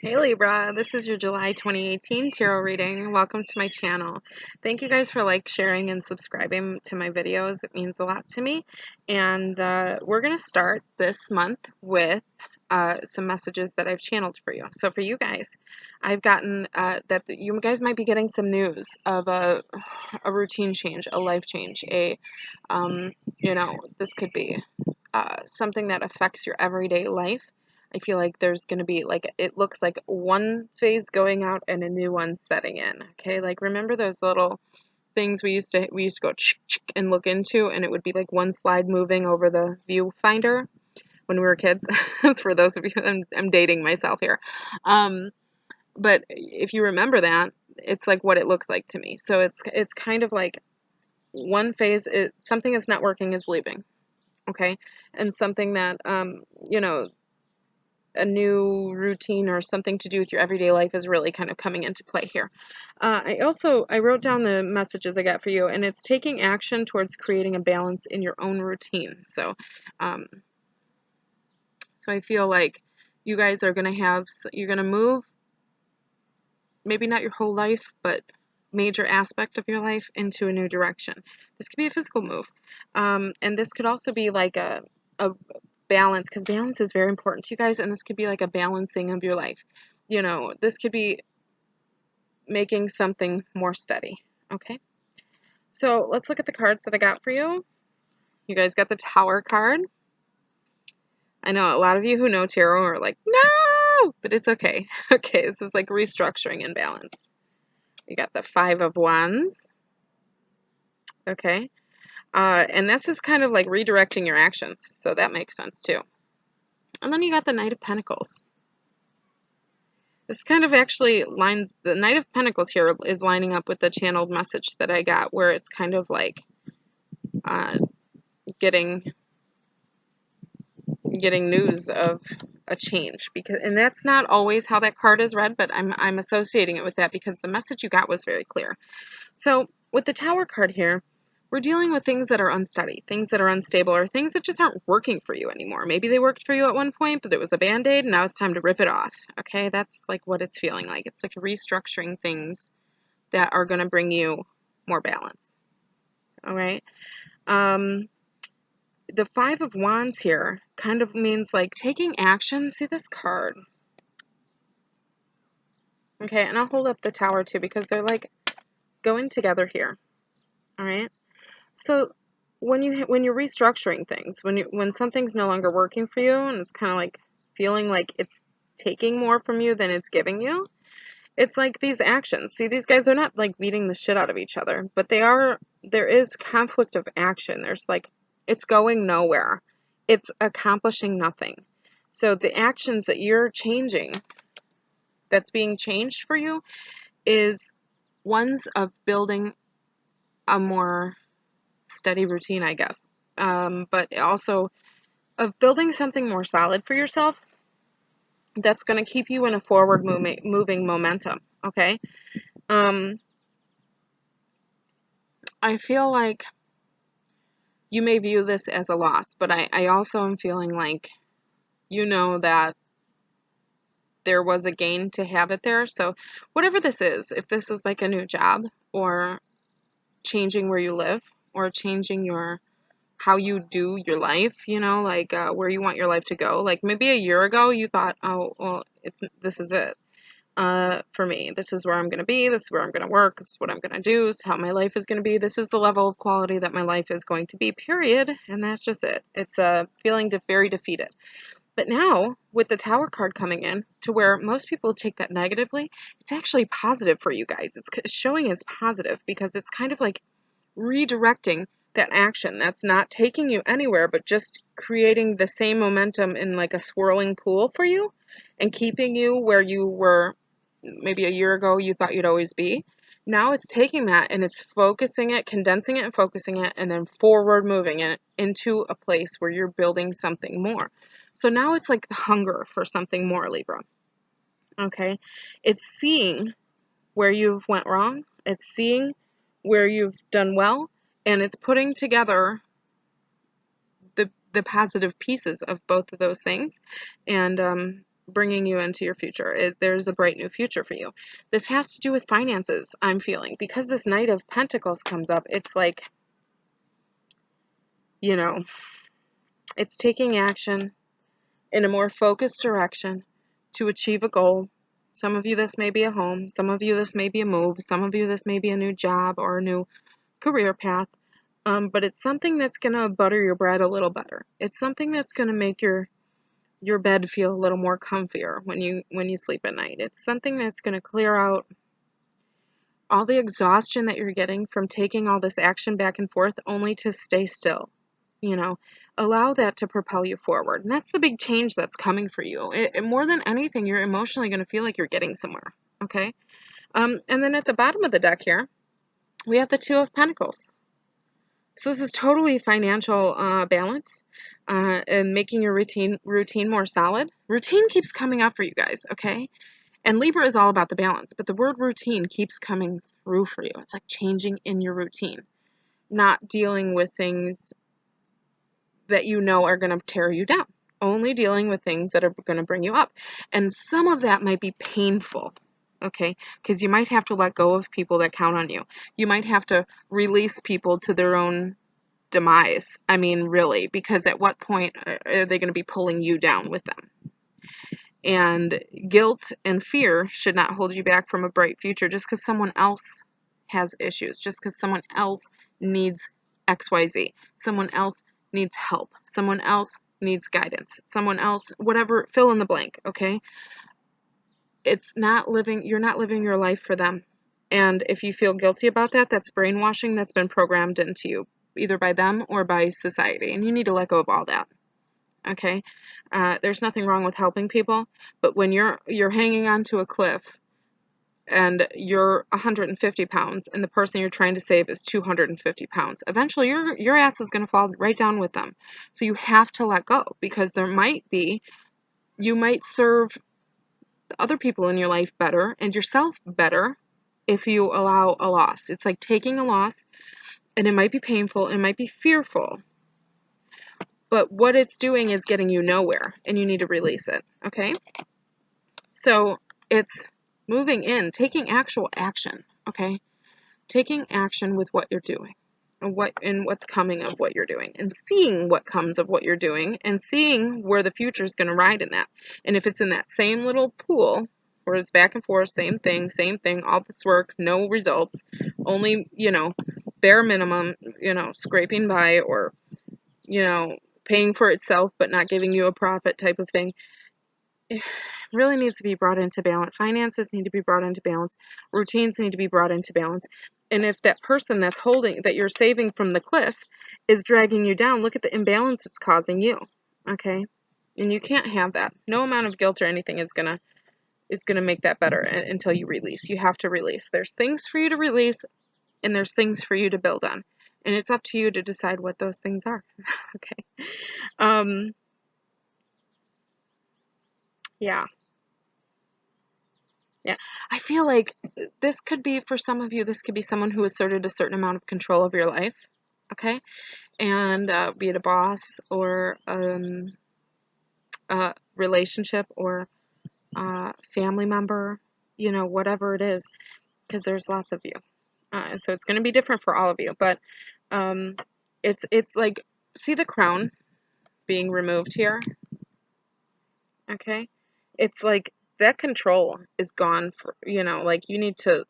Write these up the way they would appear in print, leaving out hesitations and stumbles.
Hey Libra, this is your July 2018 tarot reading. Welcome to my channel. Thank you guys for sharing, and subscribing to my videos. It means a lot to me. And we're going to start this month with some messages that I've channeled for you. So for you guys, I've gotten that you guys might be getting some news of a routine change, a life change, this could be something that affects your everyday life. I feel like there's going to be it looks like one phase going out and a new one setting in. Okay, like remember those little things we used to go and look into, and it would be like one slide moving over the viewfinder when we were kids. For those of you, I'm dating myself here. But if you remember that, it's like what it looks like to me. So it's kind of like one phase, something that's not working is leaving. Okay, and something that a new routine or something to do with your everyday life is really kind of coming into play here. I wrote down the messages I got for you, and it's taking action towards creating a balance in your own routine. So I feel like you guys are going to you're going to move, maybe not your whole life, but major aspect of your life into a new direction. This could be a physical move. And this could also be like a balance, because balance is very important to you guys, and this could be like a balancing of your life. This could be making something more steady. Okay, so let's look at the cards that I got for you. You guys got the Tower card. I know a lot of you who know tarot are like, no, but it's okay. Okay, this is like restructuring and balance. You got the Five of Wands. Okay, and this is kind of like redirecting your actions, so that makes sense too. And then you got the Knight of Pentacles. This kind of actually lines, the Knight of Pentacles here is lining up with the channeled message that I got, where it's kind of like getting news of a change, and that's not always how that card is read, but I'm associating it with that because the message you got was very clear. So with the Tower card here, we're dealing with things that are unsteady, things that are unstable, or things that just aren't working for you anymore. Maybe they worked for you at one point, but it was a band-aid, and now it's time to rip it off. Okay, that's like what it's feeling like. It's like restructuring things that are going to bring you more balance. All right. The Five of Wands here kind of means like taking action. See this card? Okay, and I'll hold up the Tower too, because they're like going together here. All right. So when you're restructuring things, when something's no longer working for you, and it's kind of like feeling like it's taking more from you than it's giving you, it's like these actions. See, these guys are not like beating the shit out of each other, but there is conflict of action. There's like, it's going nowhere. It's accomplishing nothing. So the actions that you're changing, that's being changed for you, is ones of building a more steady routine, I guess. But also of building something more solid for yourself that's going to keep you in a forward moving momentum. Okay. I feel like you may view this as a loss, but I also am feeling like that there was a gain to have it there. So whatever this is, if this is like a new job, or changing where you live, or changing how you do your life, where you want your life to go. Like maybe a year ago you thought, oh, well, this is it. For me, this is where I'm going to be, this is where I'm going to work, this is what I'm going to do, this is how my life is going to be, this is the level of quality that my life is going to be, period. And that's just it. It's feeling very defeated. But now, with the Tower card coming in, to where most people take that negatively, it's actually positive for you guys. It's showing as positive, because it's kind of like redirecting that action that's not taking you anywhere, but just creating the same momentum in like a swirling pool for you, and keeping you where you were maybe a year ago you thought you'd always be. Now it's taking that and it's focusing it, condensing it and focusing it, and then forward moving it into a place where you're building something more. So now it's like the hunger for something more, Libra. Okay? It's seeing where you've went wrong. It's seeing where you've done well, and it's putting together the positive pieces of both of those things, and bringing you into your future. There's a bright new future for you. This has to do with finances, I'm feeling. Because this Knight of Pentacles comes up, it's like, you know, it's taking action in a more focused direction to achieve a goal. Some of you, this may be a home. Some of you, this may be a move. Some of you, this may be a new job or a new career path. But it's something that's going to butter your bread a little better. It's something that's going to make your bed feel a little more comfier when you sleep at night. It's something that's going to clear out all the exhaustion that you're getting from taking all this action back and forth only to stay still. Allow that to propel you forward. And that's the big change that's coming for you. More than anything, you're emotionally going to feel like you're getting somewhere. Okay. And then at the bottom of the deck here, we have the Two of Pentacles. So this is totally financial balance and making your routine more solid. Routine keeps coming up for you guys, okay? And Libra is all about the balance, but the word routine keeps coming through for you. It's like changing in your routine, not dealing with things that you know are going to tear you down, only dealing with things that are going to bring you up. And some of that might be painful, okay? Because you might have to let go of people that count on you. You might have to release people to their own demise. I mean, really, because at what point are they going to be pulling you down with them? And guilt and fear should not hold you back from a bright future just because someone else has issues, just because someone else needs XYZ, someone else needs help, someone else needs guidance, someone else, whatever, fill in the blank, okay? You're not living your life for them. And if you feel guilty about that, that's brainwashing that's been programmed into you, either by them or by society. And you need to let go of all that. Okay? There's nothing wrong with helping people, but when you're hanging onto a cliff and you're 150 pounds and the person you're trying to save is 250 pounds, eventually your ass is going to fall right down with them. So you have to let go, because you might serve other people in your life better and yourself better if you allow a loss. It's like taking a loss, and it might be painful, it might be fearful, but what it's doing is getting you nowhere, and you need to release it, okay? So it's moving in, taking actual action, okay? Taking action with what you're doing and what's coming of what you're doing, and seeing what comes of what you're doing, and seeing where the future is going to ride in that. And if it's in that same little pool where it's back and forth, same thing, all this work, no results, only, bare minimum, scraping by, or, paying for itself but not giving you a profit type of thing, it really needs to be brought into balance. Finances need to be brought into balance. Routines need to be brought into balance. And if that person that you're saving from the cliff is dragging you down, look at the imbalance it's causing you. Okay? And you can't have that. No amount of guilt or anything is gonna make that better until you release. You have to release. There's things for you to release, and there's things for you to build on. And it's up to you to decide what those things are. Okay. Yeah. Yeah, I feel like this could be, for some of you, this could be someone who asserted a certain amount of control of your life, okay? And be it a boss or a relationship or a family member, whatever it is, because there's lots of you. So it's going to be different for all of you, but it's like, see the crown being removed here, okay? It's like that control is gone for, like you need to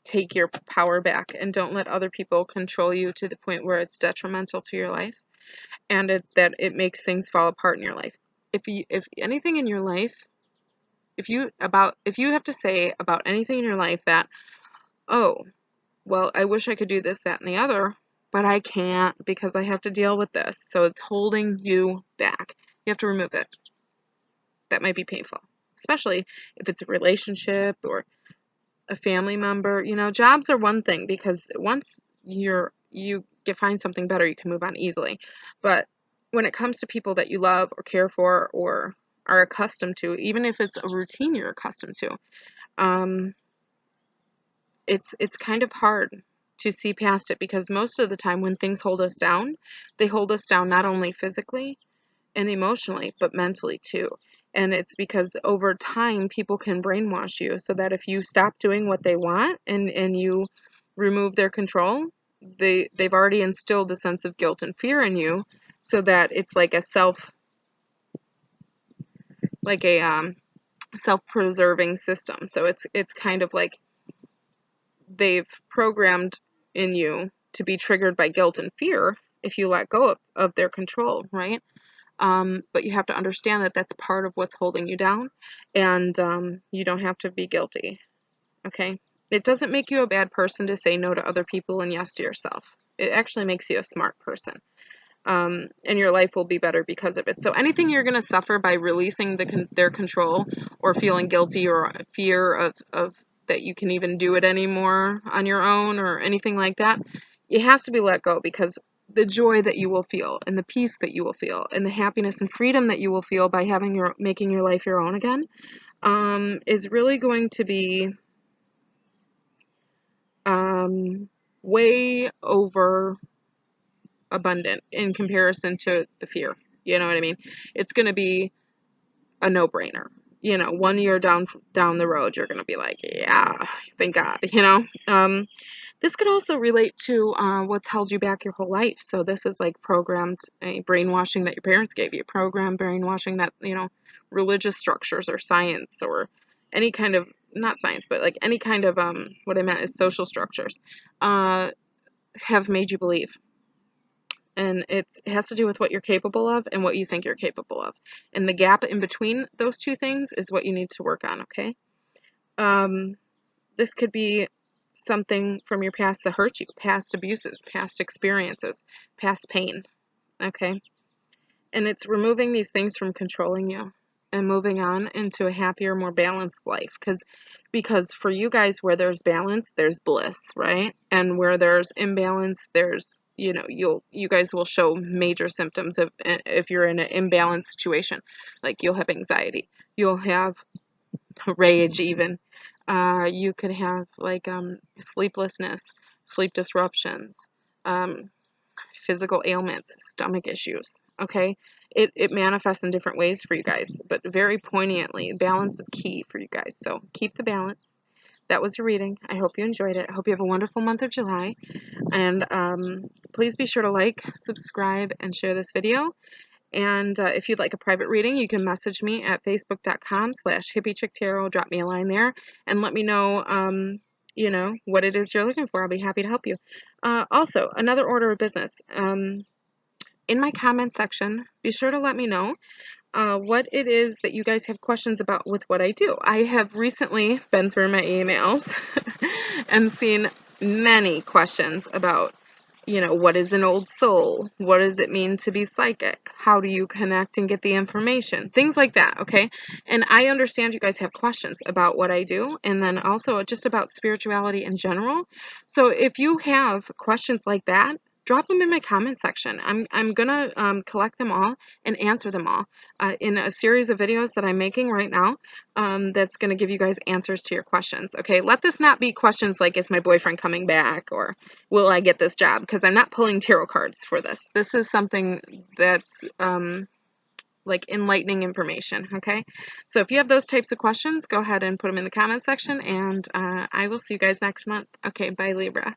take your power back and don't let other people control you to the point where it's detrimental to your life, and that it makes things fall apart in your life. If anything in your life, if you have to say about anything in your life that, oh, well, I wish I could do this, that, and the other, but I can't because I have to deal with this, so it's holding you back, you have to remove it. That might be painful, especially if it's a relationship or a family member. Jobs are one thing, because once you find something better, you can move on easily. But when it comes to people that you love or care for or are accustomed to, even if it's a routine you're accustomed to, it's kind of hard to see past it, because most of the time when things hold us down, they hold us down not only physically and emotionally, but mentally too. And it's because over time people can brainwash you, so that if you stop doing what they want and you remove their control, they've already instilled a sense of guilt and fear in you, so that it's like a self-preserving system. So it's kind of like they've programmed in you to be triggered by guilt and fear if you let go of their control, right? But you have to understand that that's part of what's holding you down, and you don't have to be guilty, okay? It doesn't make you a bad person to say no to other people and yes to yourself. It actually makes you a smart person. And your life will be better because of it. So anything you're going to suffer by releasing their control, or feeling guilty, or fear of that you can even do it anymore on your own, or anything like that, it has to be let go, because the joy that you will feel, and the peace that you will feel, and the happiness and freedom that you will feel by making your life your own again, is really going to be way over abundant in comparison to the fear. You know what I mean? It's going to be a no-brainer. 1 year down the road, you're going to be like, yeah, thank God. This could also relate to what's held you back your whole life. So this is like programmed brainwashing that your parents gave you, program brainwashing that, religious structures or science, or any kind of, not science, but like any kind of, what I meant is social structures, have made you believe. And it has to do with what you're capable of and what you think you're capable of. And the gap in between those two things is what you need to work on, okay? This could be something from your past that hurt you, past abuses, past experiences, past pain, okay? And it's removing these things from controlling you and moving on into a happier, more balanced life. Because for you guys, where there's balance, there's bliss, right? And where there's imbalance, there's, you guys will show major symptoms of, if you're in an imbalanced situation. Like, you'll have anxiety, you'll have rage even. You could have like sleeplessness, sleep disruptions, physical ailments, stomach issues, okay? It manifests in different ways for you guys, but very poignantly, balance is key for you guys. So keep the balance. That was your reading. I hope you enjoyed it. I hope you have a wonderful month of July. And please be sure to like, subscribe, and share this video. And if you'd like a private reading, you can message me at facebook.com/hippiechicktarot. Drop me a line there and let me know, what it is you're looking for. I'll be happy to help you. Also, another order of business. In my comment section, be sure to let me know what it is that you guys have questions about with what I do. I have recently been through my emails and seen many questions about, what is an old soul? What does it mean to be psychic? How do you connect and get the information? Things like that, okay? And I understand you guys have questions about what I do, and then also just about spirituality in general. So if you have questions like that, drop them in my comment section. I'm gonna collect them all and answer them all in a series of videos that I'm making right now, that's gonna give you guys answers to your questions. Okay, let this not be questions like, is my boyfriend coming back, or will I get this job? Because I'm not pulling tarot cards for this. This is something that's like enlightening information, okay? So if you have those types of questions, go ahead and put them in the comment section, and I will see you guys next month. Okay, bye, Libra.